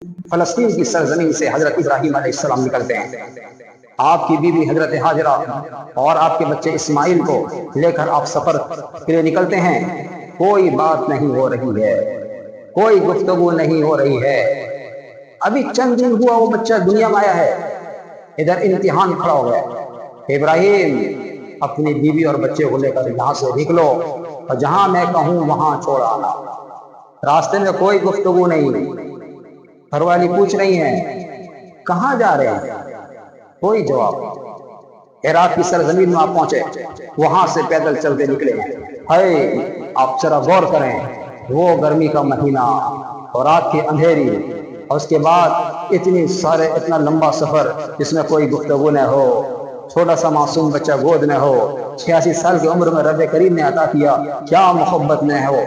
فلسطین کی سرزمین سے حضرت ابراہیم علیہ السلام نکلتے ہیں، آپ کی بیوی حضرت ہاجرہ اور آپ کے بچے اسماعیل کو لے کر آپ سفر کے لیے نکلتے ہیں۔ کوئی بات نہیں ہو رہی ہے، کوئی گفتگو نہیں ہو رہی ہے، ابھی چند دن ہوا وہ بچہ دنیا میں آیا ہے، ادھر امتحان کھڑا ہو گیا۔ ابراہیم اپنی بیوی اور بچے کو لے کر یہاں سے نکلو اور جہاں میں کہوں وہاں چھوڑ آنا۔ راستے میں کوئی گفتگو نہیں، گھر والی پوچھ رہی ہیں کہاں جا رہے ہیں، کوئی جواب نہیں۔ عراق کی سرزمین میں آپ پہنچے، وہاں سے پیدل چلتے نکلے ہیں۔ ہائے، آپ ذرا غور کریں، وہ گرمی کا مہینہ اور رات کی اندھیری، اور اس کے بعد اتنا لمبا سفر جس میں کوئی گفتگو نہ ہو، چھوٹا سا معصوم بچہ گود میں ہو، 86 سال کی عمر میں رب کریم نے عطا کیا، کیا محبت میں ہو۔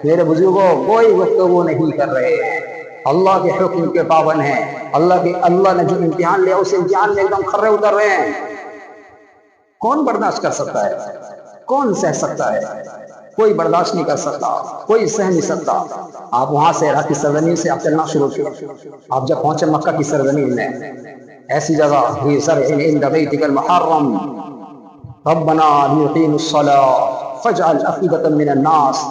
میرے بزرگوں کوئی گفتگو نہیں کر رہے ہیں، اللہ کے حکم کے پابند ہیں، اللہ نے جو امتحان لیا اس امتحان میں ایک دم کھرے اتر رہے ہیں۔ کون برداشت کر سکتا ہے؟ کون سہ سکتا ہے؟ کوئی برداشت نہیں کر سکتا، کوئی سہ نہیں سکتا۔ آپ وہاں سے عراق کی سرزمین سے آپ چلنا شروع کیا۔ آپ جب پہنچے مکہ کی سرزمین میں، ایسی جگہ ذی زرع عند بیتک المحرم ربنا لیقیموا الصلاۃ فاجعل افئدۃ من الناس،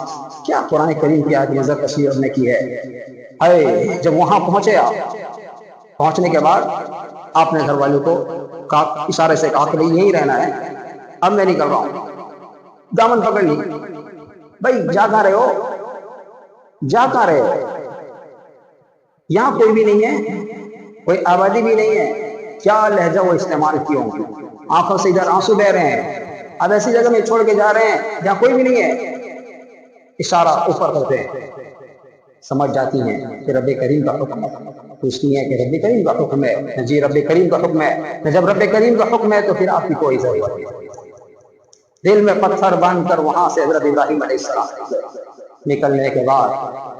کیا قرآن کریم کی آیت نظر تشریح نے کی ہے۔ اے جب وہاں پہنچے آپ، پہنچنے کے بعد آپ نے گھر والوں کو اشارے سے کہا کہ یہی رہنا ہے، اب میں نکل رہا ہوں۔ دامن پکڑ لی، بھائی جا کہاں رہے ہو، جا کہاں رہے ہو، یہاں کوئی بھی نہیں ہے، کوئی آبادی بھی نہیں ہے۔ کیا لہجہ وہ استعمال کیے ہوں گے، آنکھوں سے ادھر آنسو بہ رہے ہیں، اب ایسی جگہ میں چھوڑ کے جا رہے ہیں جہاں کوئی بھی نہیں ہے۔ اشارہ اوپر کرتے ہیں، سمجھ جاتی ہیں کہ رب کریم کا حکم ہے، پوچھتی ہیں کہ رب کریم کا حکم ہے، جی رب کریم کا حکم ہے۔ جب رب کریم کا حکم ہے تو پھر آپ کی کوئی ضرورت نہیں۔ دل میں پتھر باندھ کر وہاں سے حضرت ابراہیم علیہ السلام نکلنے کے بعد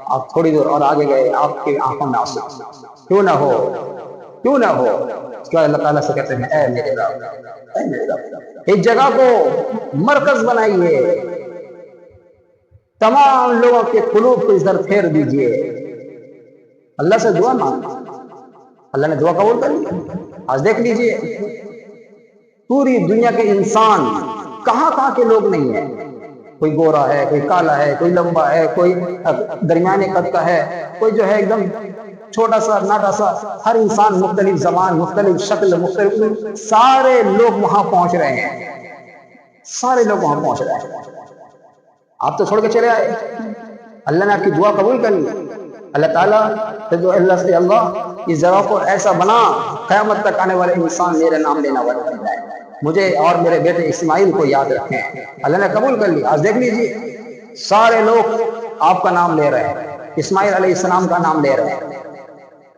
آپ تھوڑی دور اور آگے گئے، آپ کی آنکھوں میں آنسو، کیوں نہ ہو، کیوں نہ ہو۔ اس کے بعد اللہ تعالیٰ سے کہتے ہیں اے میرے رب، اے میرے رب، اس جگہ کو مرکز بنائیے، تمام لوگوں کے قلوب کو اس طرف پھیر دیجئے۔ اللہ سے دعا مانگ، اللہ نے دعا قبول کر لی۔ آج دیکھ لیجئے پوری دنیا کے انسان، کہاں کہاں کے لوگ نہیں ہیں، کوئی گورا ہے، کوئی کالا ہے، کوئی لمبا ہے، کوئی درمیانے قد کا ہے، کوئی جو ہے ایک دم چھوٹا سا ناٹا سا، ہر انسان مختلف زبان، مختلف شکل، مختلف، سارے لوگ وہاں پہنچ رہے ہیں، سارے لوگ وہاں پہنچ رہے ہیں۔ آپ تو چھوڑ کے چلے آئے، اللہ نے آپ کی دعا قبول کر لی۔ اللہ تعالیٰ سے اللہ اس جگہ کو ایسا بنا قیامت تک آنے والے انسان میرے نام لینا والے بن جائے، مجھے اور میرے بیٹے اسماعیل کو یاد رکھیں۔ اللہ نے قبول کر لی۔ آج دیکھ لیجیے سارے لوگ آپ کا نام لے رہے ہیں، اسماعیل علیہ السلام کا نام لے رہے ہیں۔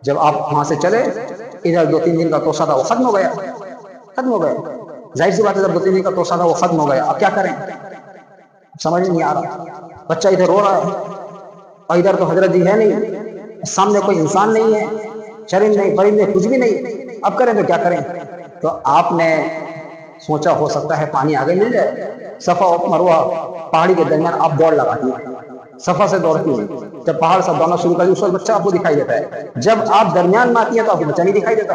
جب آپ وہاں سے چلے، ادھر 2-3 دن کا توسہ تھا وہ ختم ہو گیا، ختم ہو گیا۔ ظاہر سی بات ہے جب 2-3 دن کا توسہ تھا وہ ختم ہو گیا، اب کیا کریں، سمجھ نہیں آ رہا۔ بچہ ادھر رو رہا ہے اور ادھر تو حضرت جی ہے نہیں، سامنے کوئی انسان نہیں ہے، چرند نہیں، پرندے، کچھ بھی نہیں، اب کریں تو کیا کریں۔ تو آپ نے سوچا ہو سکتا ہے پانی آگے مل جائے۔ صفا اور مروہ پہاڑی کے درمیان آپ دوڑ لگاتی ہیں، صفا سے دوڑتی ہیں، جب پہاڑ سے دوڑنا شروع کر دی اس وقت بچہ آپ کو دکھائی دیتا ہے، جب آپ درمیان میں آتی ہیں تو آپ کو بچہ نہیں دکھائی دیتا،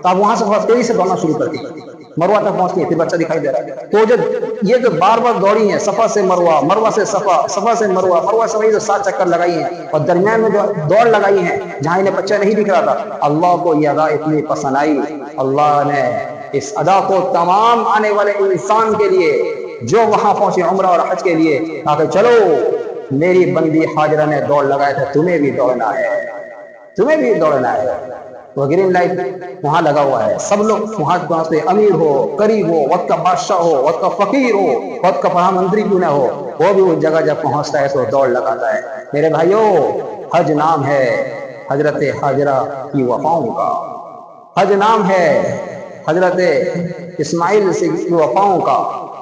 تو آپ وہاں سے بہت تیزی سے دوڑنا شروع کرتی ہیں، مروہ تک پہنچتی ہیں، پھر بچہ دکھائی دے رہا ہے۔ تو یہ جو بار بار دوڑی ہیں، صفا سے مروہ، مروہ سے صفا، صفا سے مروہ، مروہ سے وہی جو 7 چکر لگائی ہیں، اور درمیان میں جو دوڑ لگائی ہیں جہاں انہیں بچہ نہیں دکھ رہا تھا، اللہ کو یہ ادا اتنی پسند آئی، اللہ نے اس ادا کو تمام آنے والے انسان کے لیے جو وہاں پہنچے عمرہ اور حج کے لیے، کہا کہ چلو میری بندی ہاجرہ نے دوڑ لگائے تھے، تمہیں بھی دوڑنا ہے، تمہیں بھی دوڑنا ہے۔ وہ گرین لائٹ وہاں لگا ہوا ہے، سب لوگ وہاں پہنچتے، امیر ہو، غریب ہو، وقت کا بادشاہ ہو، وقت کا فقیر ہو، وقت کا پرہا منتری کیوں نہ ہو، وہ بھی اس جگہ جب پہنچتا ہے تو دوڑ لگاتا ہے۔ میرے بھائیوں، حج نام ہے حضرت ہاجرہ کی وفاؤں کا، حج نام ہے حضرت اسماعیل سے کی وفاؤں کا،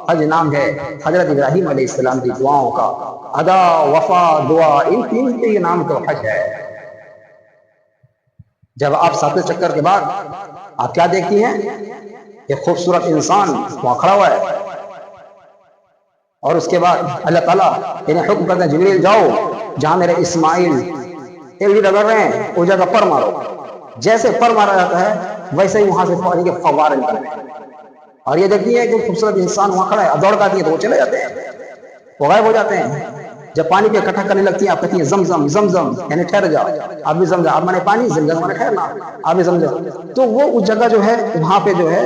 حج نام ہے حضرت ابراہیم علیہ السلام کی دعاؤں کا۔ ادا، وفا، دعا، ان تین کے یہ نام تو حج ہے۔ جب آپ 7 چکر کے بعد آپ کیا دیکھتی ہیں، ایک خوبصورت انسان وہاں کھڑا ہوا ہے، اور اس کے بعد اللہ تعالیٰ انہیں حکم کرتے ہیں جبریل جاؤ جہاں میرے اسماعیل ایک رگڑ رہے ہیں اس جگہ پر مارو، جیسے پر مارا جاتا ہے ویسے ہی وہاں سے پانی کے فوارے نکل رہے ہیں، اور یہ دیکھتی ہے کہ خوبصورت انسان وہاں کھڑا ہے، دوڑ آتی ہے تو وہ چلے جاتے ہیں، وہ غائب ہو جاتے ہیں۔ جب پانی پہ اکٹھا کرنے لگتی ہیں آپ کہتی ہیں زمزم زمزم، یعنی ٹھہر جاؤ، آپ بھی زمزم، آپ مانے پانی، زمزم مانے ٹھہرنا، آپ بھی زمزم، تو وہ اس جگہ جو ہے وہاں پہ جو ہے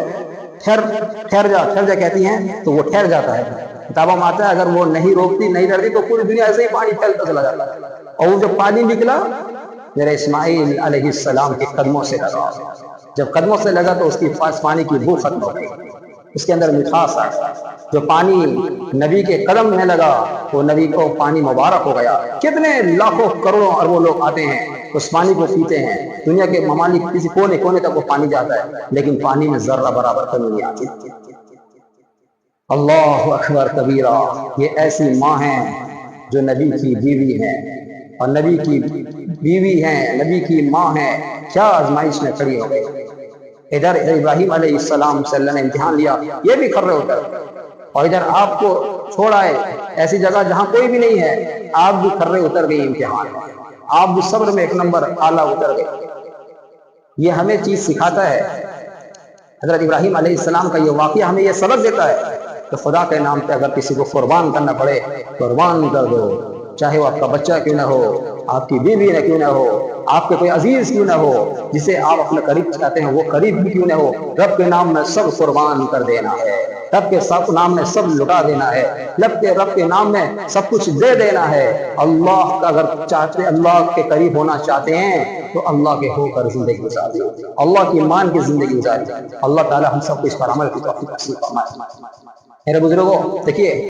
ٹھہر جا کہتی ہیں تو وہ ٹھہر جاتا ہے۔ کتابوں میں آتا ہے اگر وہ نہیں روکتی نہیں ڈرتی تو پوری دنیا ایسے ہی پانی پھیلتا چلا جاتا ہے، اور وہ جب پانی نکلا میرے اسماعیل علیہ السلام کے قدموں سے لگا، جب قدموں سے لگا تو اس کی پانی کی بو ختم ہو گئی، اس کے اندر مٹھاس آ گیا۔ جو پانی نبی کے قدم میں لگا وہ نبی کو پانی مبارک ہو گیا۔ کتنے لاکھوں کروڑوں اربوں لوگ آتے ہیں اس پانی کو پیتے ہیں، دنیا کے ممالک کسی کونے کونے تک وہ پانی جاتا ہے، لیکن پانی میں ذرہ برابر کمی نہیں آتی۔ اللہ اکبر کبیرہ، یہ ایسی ماں ہیں جو نبی کی بیوی ہیں، اور نبی کی بیوی ہیں، نبی کی ماں ہیں، کیا آزمائش میں کھڑی ہو گئی۔ ادھر ابراہیم علیہ السلام سے اللہ نے امتحان لیا، یہ بھی کھرے اتر، اور ادھر آپ کو چھوڑا ہے ایسی جگہ جہاں کوئی بھی نہیں ہے، آپ بھی کھرے اتر گئی امتحان، آپ بھی صبر میں ایک نمبر اعلیٰ اتر گئے۔ یہ ہمیں چیز سکھاتا ہے، حضرت ابراہیم علیہ السلام کا یہ واقعہ ہمیں یہ سبق دیتا ہے کہ خدا کے نام پہ اگر کسی کو قربان کرنا پڑے قربان کر دو، چاہے وہ آپ کا بچہ کیوں نہ ہو، آپ کی بیوی نہ کیوں نہ ہو، آپ کے کوئی عزیز کیوں نہ ہو، جسے آپ اپنے قریب چاہتے ہیں وہ قریب بھی کیوں نہ ہو، رب کے نام میں سب قربان کر دینا ہے، رب کے نام میں سب لٹا دینا ہے، رب کے نام میں سب کچھ دے دینا ہے۔ اللہ کا اگر چاہتے اللہ کے قریب ہونا چاہتے ہیں تو اللہ کے ہو کر زندگی گزاری، اللہ کی مان کی زندگی گزاری۔ اللہ تعالی ہم سب کو اس پر عمل کی توفیق نصیب فرمائے۔ میرے بزرگوں دیکھیے